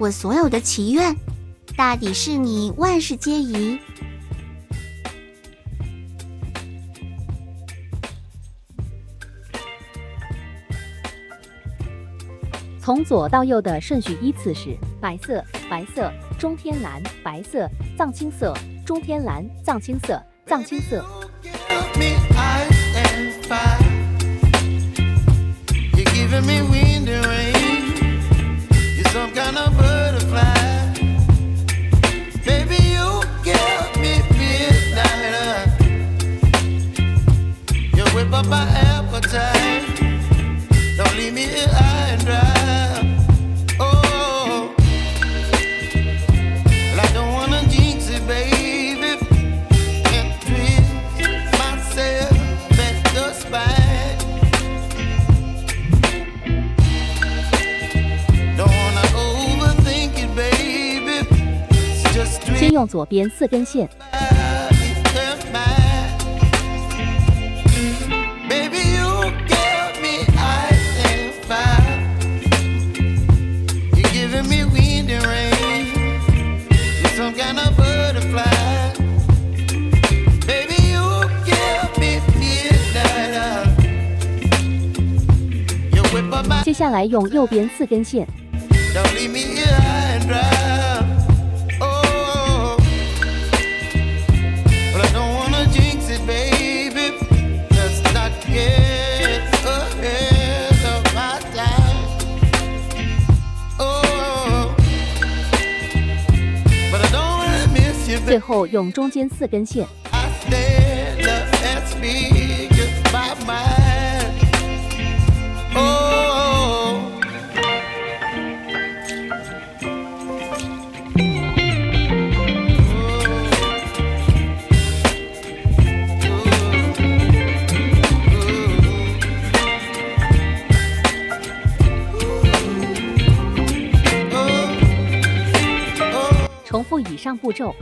我所有的祈愿，大抵是你万事皆宜。从左到右的顺序依次是：白色、白色、中天蓝、白色、藏青色、中天蓝、藏青色、藏青色。先用左边4根线，接下来用右边4根线。最后用中间4根线。重复以上步骤。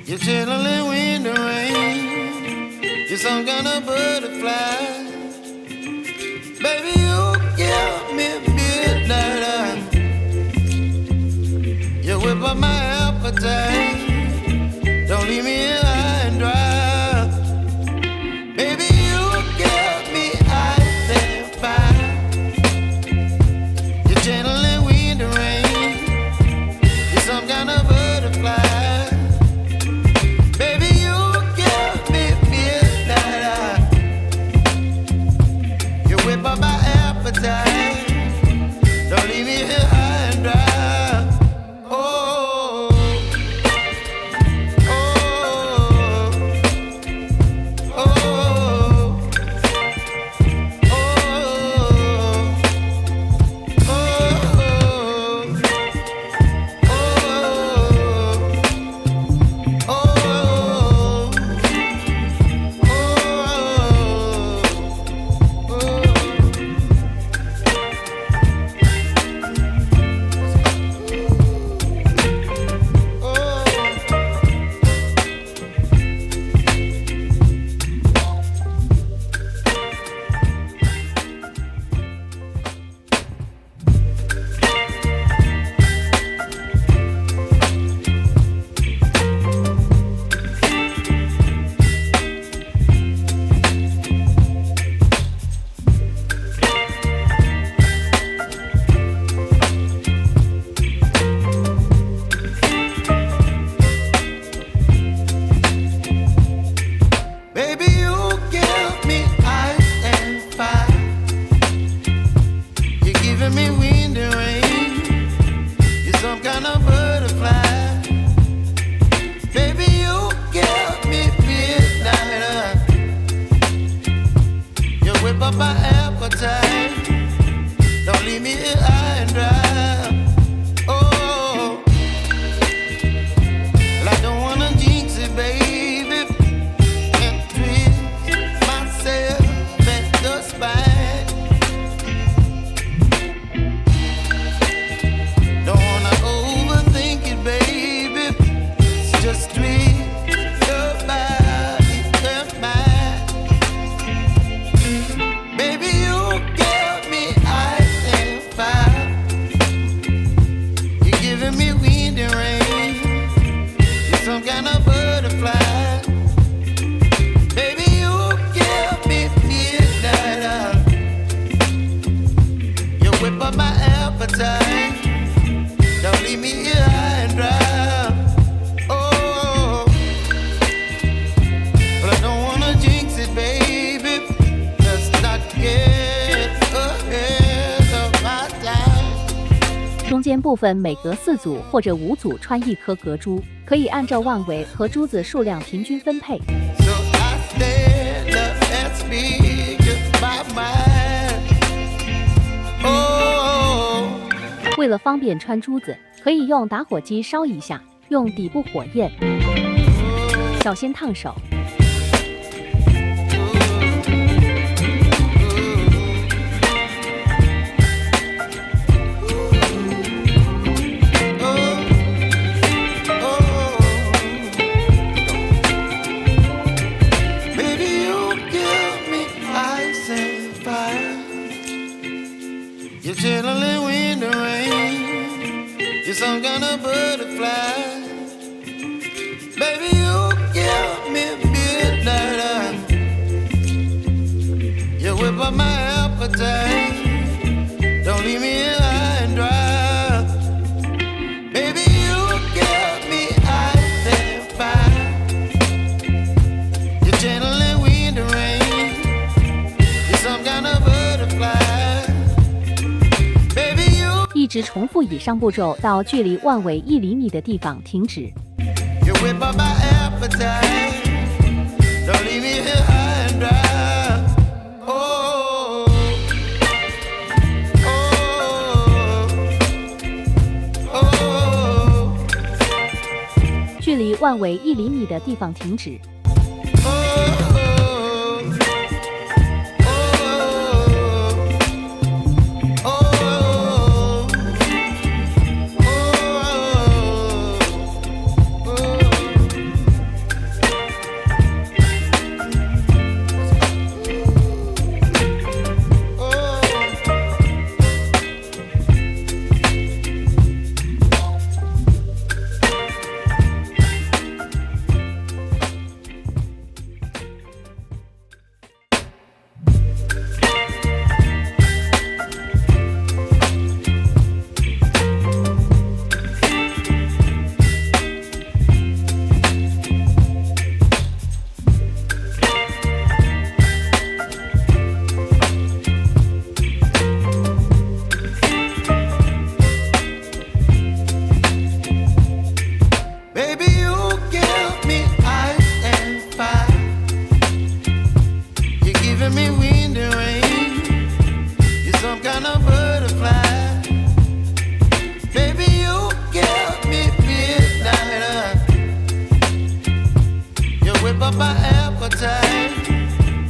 You're chilling in the rain. You're some kind of butterfly. Baby, you give me midnight. You whip up my appetite. Don't leave me here high and dry. Baby, you give me ice and fire. You're chilling in the rain. You're some kind of butterfly. Don't leave me here high and dry. Oh, some kind of butterfly. Baby, you give me midnight. You whip up my appetite. Don't leave me here high and dry. Oh, but I don't wanna jinx it, baby. Let's not get ahead of my time. 中间部分每隔4组或者5组穿一颗隔珠，可以按照腕围和珠子数量平均分配。So I stand up and speak just my mind. Oh. 为了方便穿珠子，可以用打火机烧一下，用底部火焰，小心烫手。You're channeling wind and rain. You're some kind of butterfly. Baby, you give me midnight. You whip up my appetite. Don't leave me here high and dry. Baby, you give me ice and fire. You're channeling wind and rain. You're some kind of butterfly.一直重复以上步骤到距离腕围1厘米的地方停止。You whip up my appetite. Don't leave me here high and dry. Oh, oh, oh. 距离腕围1厘米的地方停止。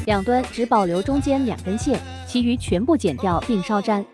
两端只保留中间2根线，其余全部剪掉并烧粘。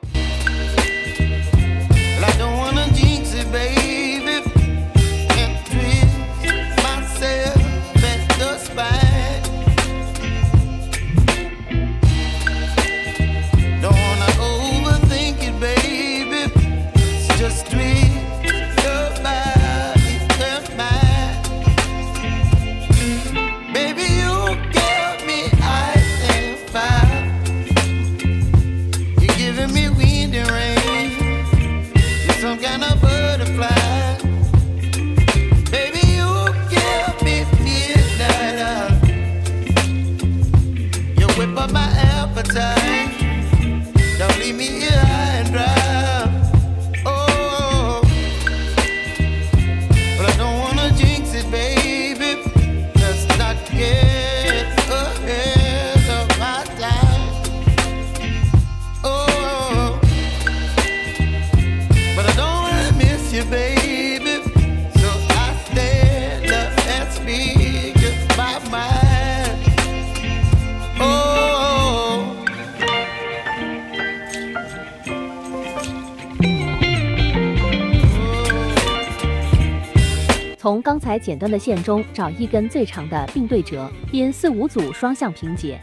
从刚才剪断的线中找一根最长的并对折，因4、5组双向平结。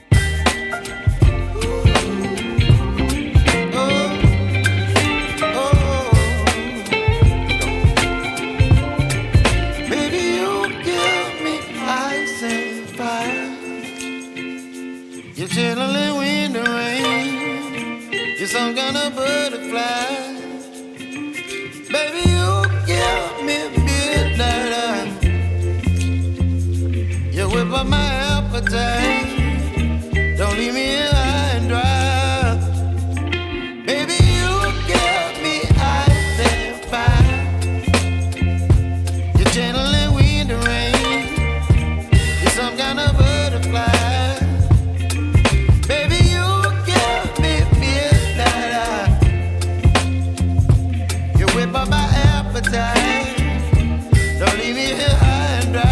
Baby, you some kind of butterfly. Baby, you give me midnight. You whip up my appetite. Don't leave me here high and dry. Baby, you give me ice and fire. You're channeling wind and rain. You're some kind of butterfly. Baby, you give me midnight. You whip up my appetite. Don't leave me here high and dry.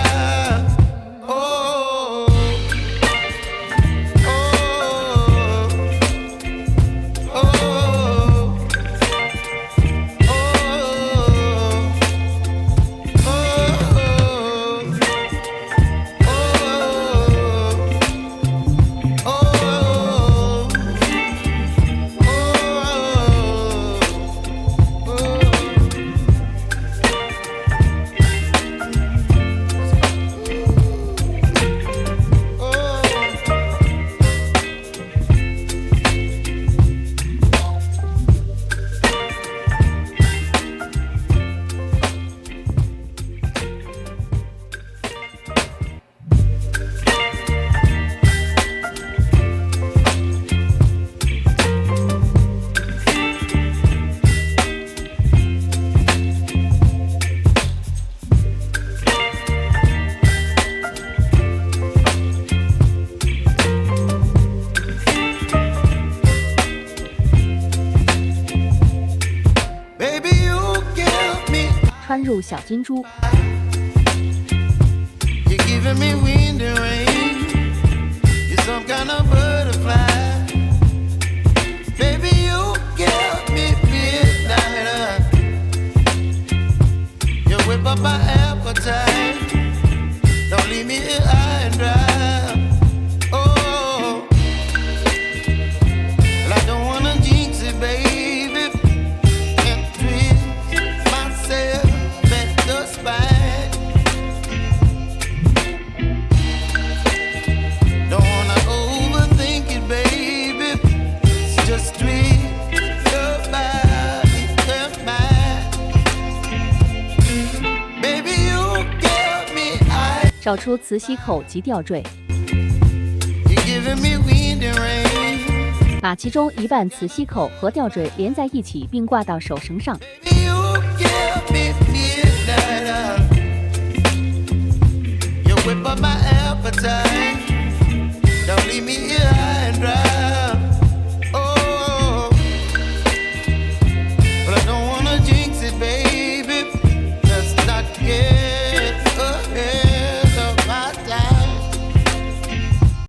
穿入小金珠。You're giving me wind and rain. You're some kind of butterfly. Baby, you give me midnight. You whip up my appetite. Don't leave me here high and dry. Oh, well, I don't wanna jinx it, baby. Can't twist myself at the spine. Don't wanna overthink it, baby. It's just twist your body and mine. Baby, you give me ice. 找出磁吸口及吊坠， You're giving me wind and rain. 把其中一半磁吸口和吊坠连在一起，并挂到手绳上。 You give me midnight. You whip up my appetite. Don't leave me here.